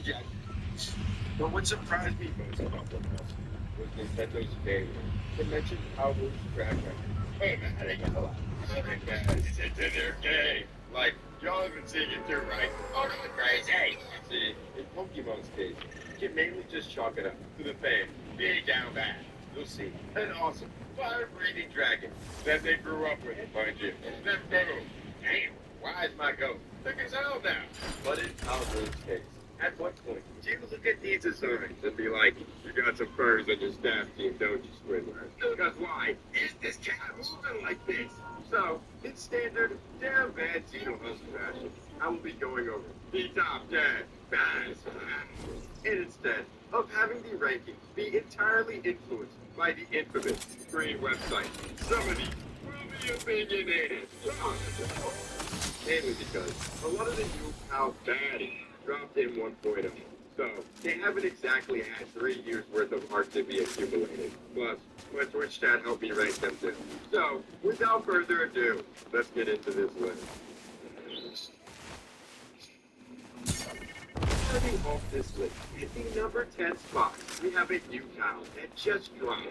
Yeah. But what surprised me most about the was Nintendo's failure to mention Howard's track record. Hey man, I got a lot. Hey guys, it's in their game. Like, y'all haven't seen it too, right? Oh, going crazy. See, in Pokemon's case, you can mainly just chalk it up to the fame being down bad. You'll see an awesome fire-breathing dragon that they grew up with, mind you. Then boom, damn, why is my goat thick as hell now? But in Howard's case, at what point do you look at these assertions and be like, you got some furs on your staff team, don't you, Squidward? Because why is this cat moving like this? So, in standard, damn bad Tito Hustle fashion, I will be going over the top 10 baddest rappers. And instead of having the rankings be entirely influenced by the infamous green website, some of these will be opinionated. Mainly because a lot of the new how baddies dropped in 1.0. So, they haven't exactly had 3 years worth of art to be accumulated. Plus, my Twitch chat helped me rank them too. So, without further ado, let's get into this list. Starting off this list, at the number 10 spot, we have a new town that just dropped,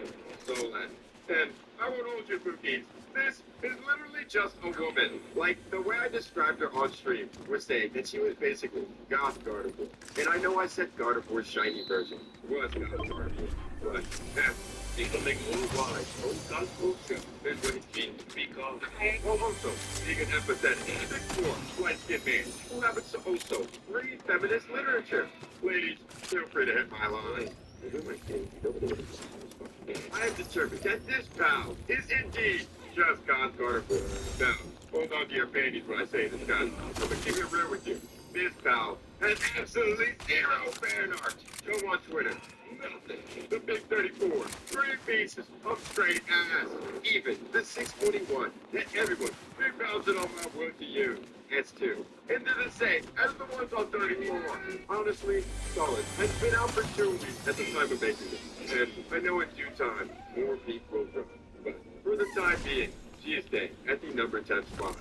Solan. And I won't hold you cookies. This is literally just a woman. Like, the way I described her on stream was saying that she was basically Goth Gardevoir. And I know I said Gardevoir's shiny version was Goth Gardevoir, but becoming worldwide, Goth culture is what it means to be called. While also being an empathetic and for light-skinned man who happens to also read feminist literature. Ladies, feel free to hit my line. I have determined that this pal is indeed just Goth Gardevoir. Now, hold on to your panties when I say this, guys. I'm gonna keep it real with you. This pal has absolutely zero fan art. Go on Twitter. Nothing. The Big 34. 3 pieces of straight ass. Even the 641 that everyone big bouncing on my wood to use. S2. And they're the same as the ones on 34. Honestly, solid. Has been out for 2 weeks at the time of making this. And I know in due time, more peak will grow. But for the time being, she is staying at the number 10 spot.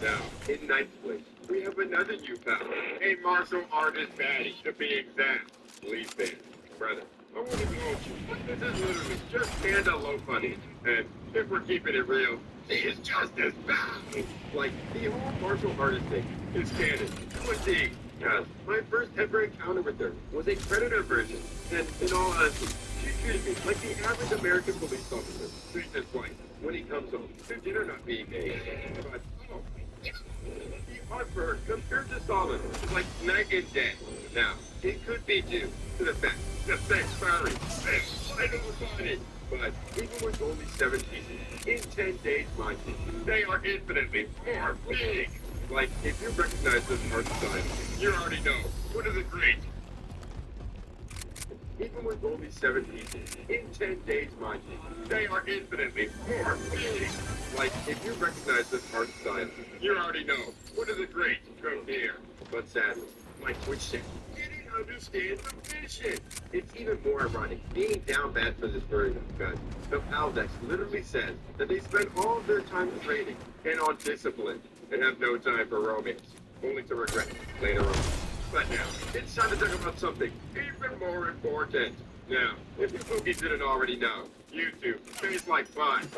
Now, in 9th place, we have another new pal. A martial artist baddie, to be exact. Leaf band. Brother, I want to know you. This is literally just Panda Low Funny. And if we're keeping it real, she is just as bad. Like, the whole martial artist thing is canon. To a T. Yes, my first ever encounter with her was a Predator version. And in all honesty, she treated me like the average American police officer treats his wife when he comes home to dinner not being made. But, oh, the art for her compared to Solid is like night and day. Now, it could be due to the fact that sex furry is vital body. But even with only 7 pieces in 10 days, mind you, they are infinitely more big. Like, if you recognize this art style, you already know. What is it great? Even with only 7 pieces in 10 days, mind you, they are infinitely more big. Like, if you recognize this art style, you already know. What is it great? Come here. But sadly, my Twitch chat didn't understand the mission. It's even more ironic being down bad for this version because the Paldex literally says that they spend all of their time training and on discipline and have no time for romance, only to regret later on. But now, it's time to talk about something even more important. Now, if you cookies didn't already know, YouTube pays like fun.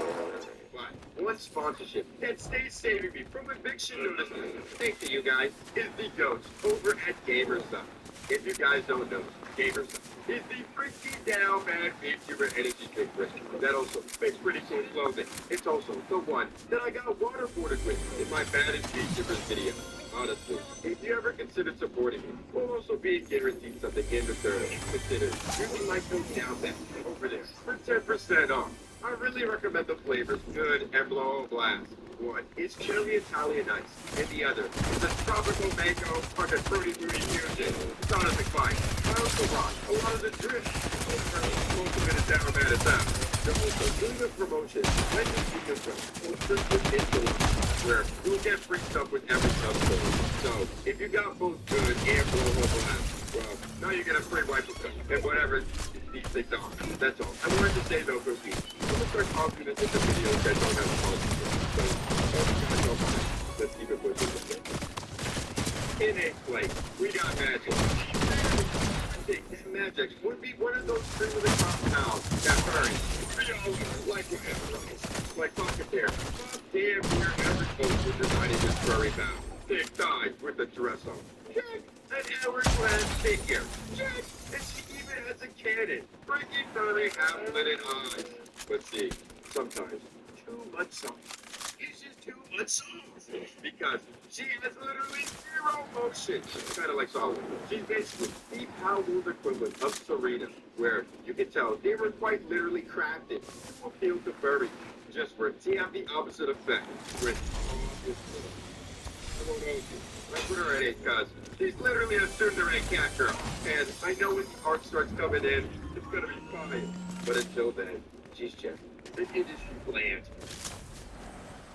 But one sponsorship that stays saving me from eviction notices, thanks to you guys, is the ghost over at GamerStuff. If you guys don't know, GamerStuff is the pretty down bad VTuber energy drink brand that also makes pretty cool clothing. It's also the one that I got waterboarded with in my baddest VTubers video. Honestly, if you ever consider supporting me, we'll also be guaranteed something in return. Consider using my code DOWNBAD over there for 10% off. I really recommend the flavors Good and Blow Blast. One is cherry Italian ice, and the other is a tropical mango under fruity fusion. It's honestly fine. I also rock a lot of the drip. Most of it is down bad as that. They're also doing a promotion when you see your friends with Instagram, where you'll get free stuff with every customer. So, if you got both Good and Blow Blast, well, now you get a free wipe of them, and whatever these things are. That's all. I wanted to say though, Cookie, I'm gonna start talking this in the videos that don't have policy. So, let's keep it pushing. in a place. We got magic. I think that magic would be one of those cream of the crop pals that furry. We all like Pocket Bear. Bob damn near every coach was designing this furry pal. Thick thighs with the dress on. Check. An hourglass figure. Check. And she even has a cannon. Freaking furry half-lidded eyes. But see, sometimes too much sauce. It's just too much sauce. Because she has literally zero motion. Kind of like Solomon. She's basically the power move equivalent of Serena, where you can tell they were quite literally crafted to appeal to furry. Just for it to have the opposite effect with I won't hold you. I put her at 8 because she's literally a tsundere cat girl. And I know when the art starts coming in, it's going to be fine. But until then, she's just an industry plant.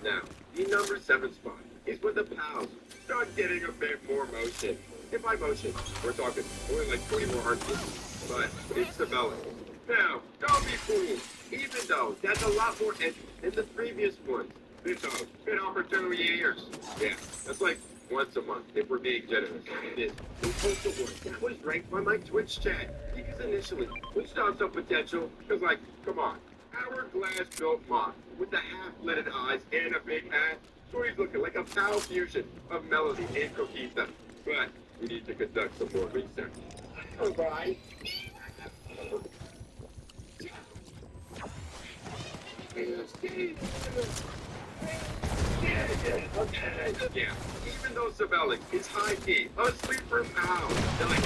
Now, the number 7 spot is when the pals start getting a bit more motion. And by motion, we're talking only like 20 more heartbeats. But it's developed. Now, don't be fooled. Even though that's a lot more entry than the previous ones. It's been on for 2 years. Yeah, that's like once a month if we're being generous. This was the one that was ranked by my Twitch chat. Because initially, we saw some potential. Because like, come on. Hourglass built moth with the half-lidded eyes and a big hat. So he's looking like a foul fusion of Melody and Coquita. But we need to conduct some more research. Oh, bye. Yeah, even though Savelli is high-key, a sleeper pal, they're like,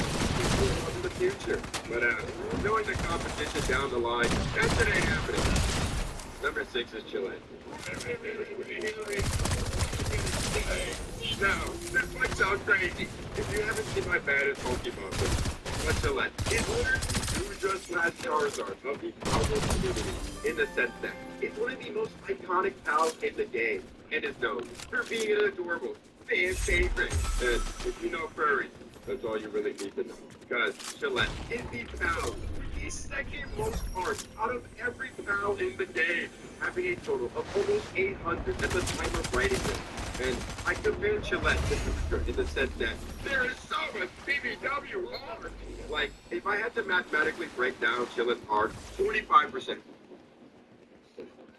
in the future. But knowing the competition down the line, that shit ain't happening. Number 6 is Chile. Now, this might sound crazy if you haven't seen my baddest Pokemon, but Chile is literally Gudra's slash Charizard of the Power community in the sense that it's one of the most iconic pals in the game and is known for being an adorable fan favorite. And if you know furries, that's all you really need to know. Because Chillette is the pal with the second most art out of every pal in the game, having a total of almost 800 at the time of writing this. And I compare Chillette to Booster in the sense that there is so much BBW art. Like, if I had to mathematically break down Chillette's art, 25%.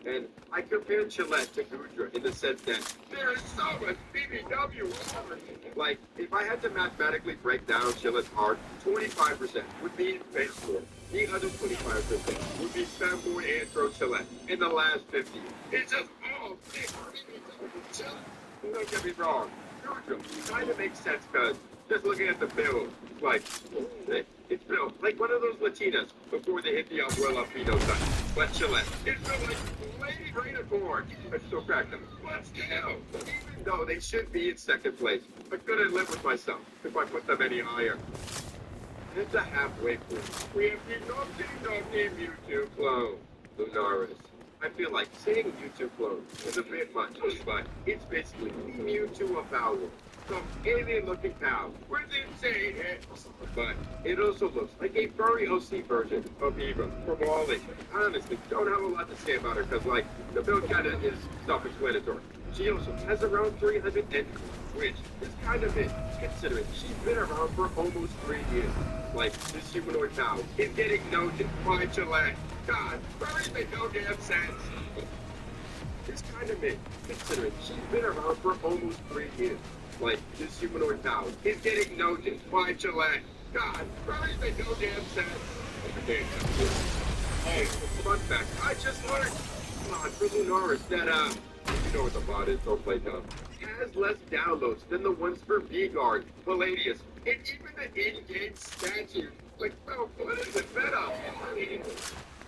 And I compare Chillette to Gudra in the sense that there is so much BBW art. Like, if I had to mathematically break down Chillette's art, 25% would be Face Form. The other 25% would be Fanboy Antro Chillette. And the last 50, it's just all big BBW Chillette. Don't get me wrong, Gudra kind of makes sense because just looking at the build, like, it's built like one of those Latinas before they hit the Abuela phenotype. But Chillette, it's built like Lady Greenacorn. I still crack them. But still, even though they should be in second place, I couldn't live with myself if I put them any higher. It's a halfway point. We have the Nocti Mewtwo clone, Lunaris. I feel like saying Mewtwo clone is a bit much, but it's basically the Mewtwo of Power. Some alien-looking pal with insane hits. But it also looks like a furry OC version of Eva from Wally. Honestly, don't have a lot to say about her because, like, the build kind of is self-explanatory. She also has around 300 entries, which is kind of it, considering she's been around for almost 3 years. Like, this humanoid pal is getting noted by Chillette. God, furries make no damn sense. It's kind of it, considering she's been around for almost 3 years. Like, this humanoid pal is getting noted by Chillette. God, furries make no damn sense. Hey, fun fact, I just learned, for Lunaris that, you know what the mod is, don't play dumb. It has less downloads than the ones for V-Guard, Palladius, and even the in-game statues. Like, oh, what is it better?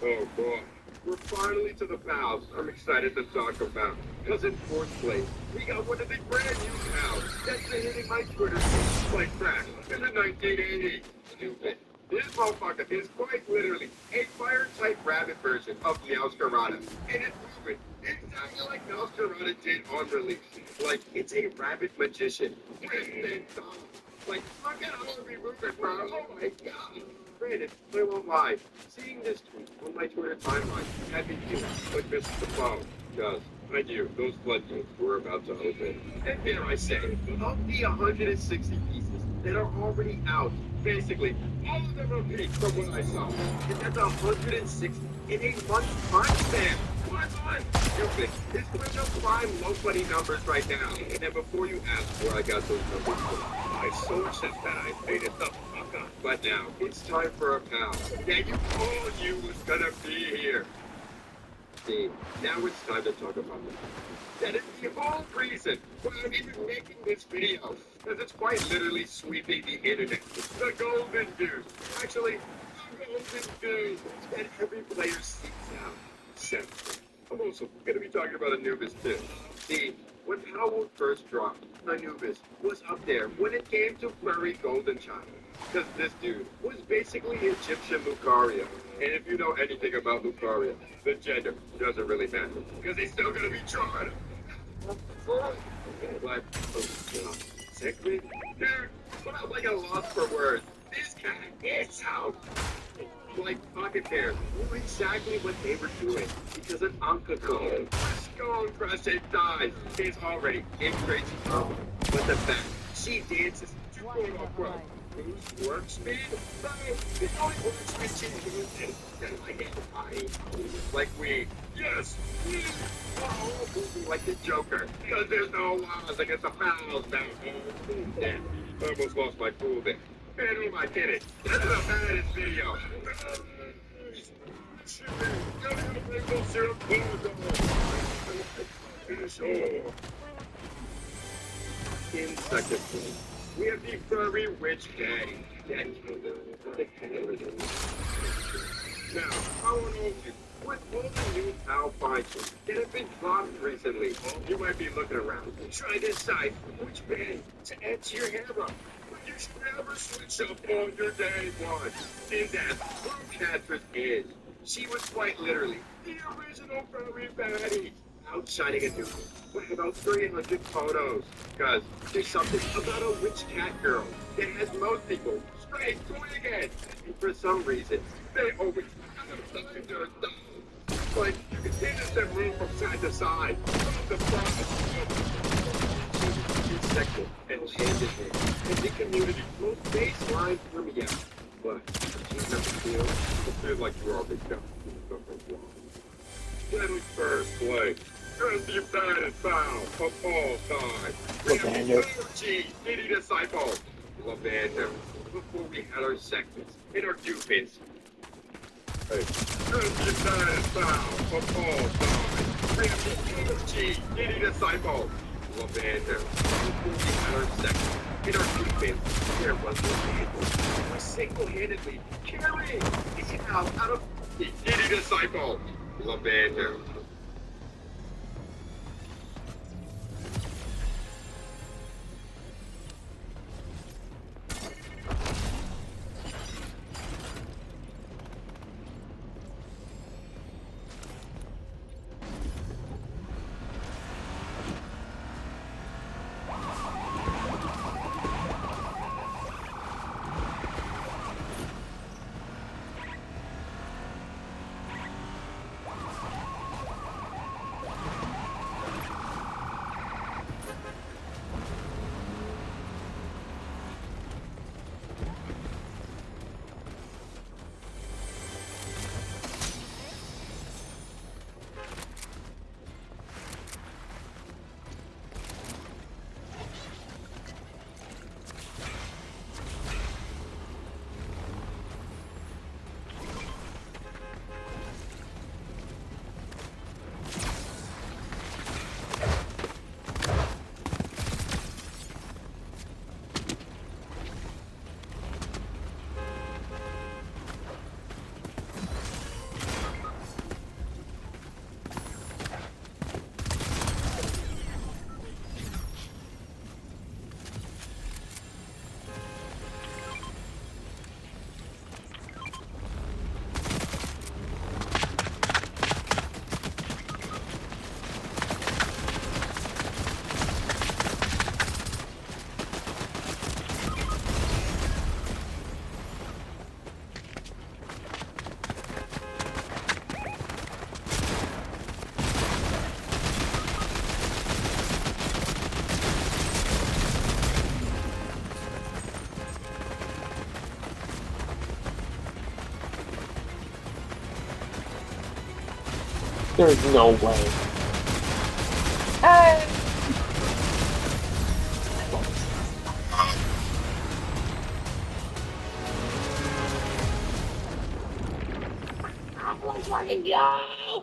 Oh boy, we're finally to the pals I'm excited to talk about. Because in 4th place, we got one of the brand new pals that's been hitting my Twitter feed like crack in the 1980s. Stupid. This motherfucker is quite literally a fire-type rabbit version of Meowscarada. And it's moving exactly like Meowscarada did on release. Like, it's a rabbit magician. Like, look at how we moving, bro. Oh my god. Granted, I won't lie. Seeing this tweet on my Twitter timeline had me feeling like Mr. the phone. Because I knew those floodgates were about to open. And dare I say, of the 160 pieces that are already out, basically, all of them are peaked from what I saw. And that's 160 in a month's time span. 1 month! Stupid. It's going to climb low buddy numbers right now. And before you ask where I got those numbers from, my sources that I made it the fuck up. But now, it's time for a pal. Yeah, you told you was gonna be here. See, now it's time to talk about it. That is the whole reason why I'm even making this video. Because it's quite literally sweeping the internet. The golden news. Actually, the golden news that every player seeks out. So, I'm also going to be talking about Anubis too. See, when Powell first dropped, Anubis was up there when it came to furry golden child. Because this dude was basically Egyptian Lucario. And if you know anything about Lucario, the gender doesn't really matter. Because he's still gonna be charred. But, segment? Dude, but I'm like a loss for words. This guy is out. Like pocket hairs knew exactly what they were doing because an Ankaco, Skull Crushing dies, is already in crazy trouble. But the fact she dances to quote unquote whose work speed? No, the only work speed she's using is like a like we. Yes, we are all moving like the Joker because there's no laws against the fouls now. Damn, I almost lost my cool there. Man, who am I kidding? This is the baddest video. Maple syrup in second place, we have the furry witch daddy. Now, I want to know you, with all the new PAL features that have been dropped recently, you might be looking around, trying to decide which band to add to your hammer. But you should never switch up on your day one. And that's who Catrice is. She was quite literally the original furry baddie. Outshining a dude with about 300 photos. Because there's something about a witch cat girl that has most people straight going again. And for some reason, they always have their thumb. Like, you can see this thing move from side to side. From the front. She's sexual and hand in hand. And the community most baseline for me out. But she's never feel. It feels like you already know. Then we first play. As the baddest foul of all time. We have the OG Diddy Disciple, Lavender. Before we had our segments and our Cupids. Hey. As the baddest foul of all time. We have the OG Diddy Disciple, Lavender. Before we had our segments and our Cupids. There was Lavender. We single-handedly carrying it out of the Diddy Disciple, Lavender. There's no way. Hey! I'm like, fucking go!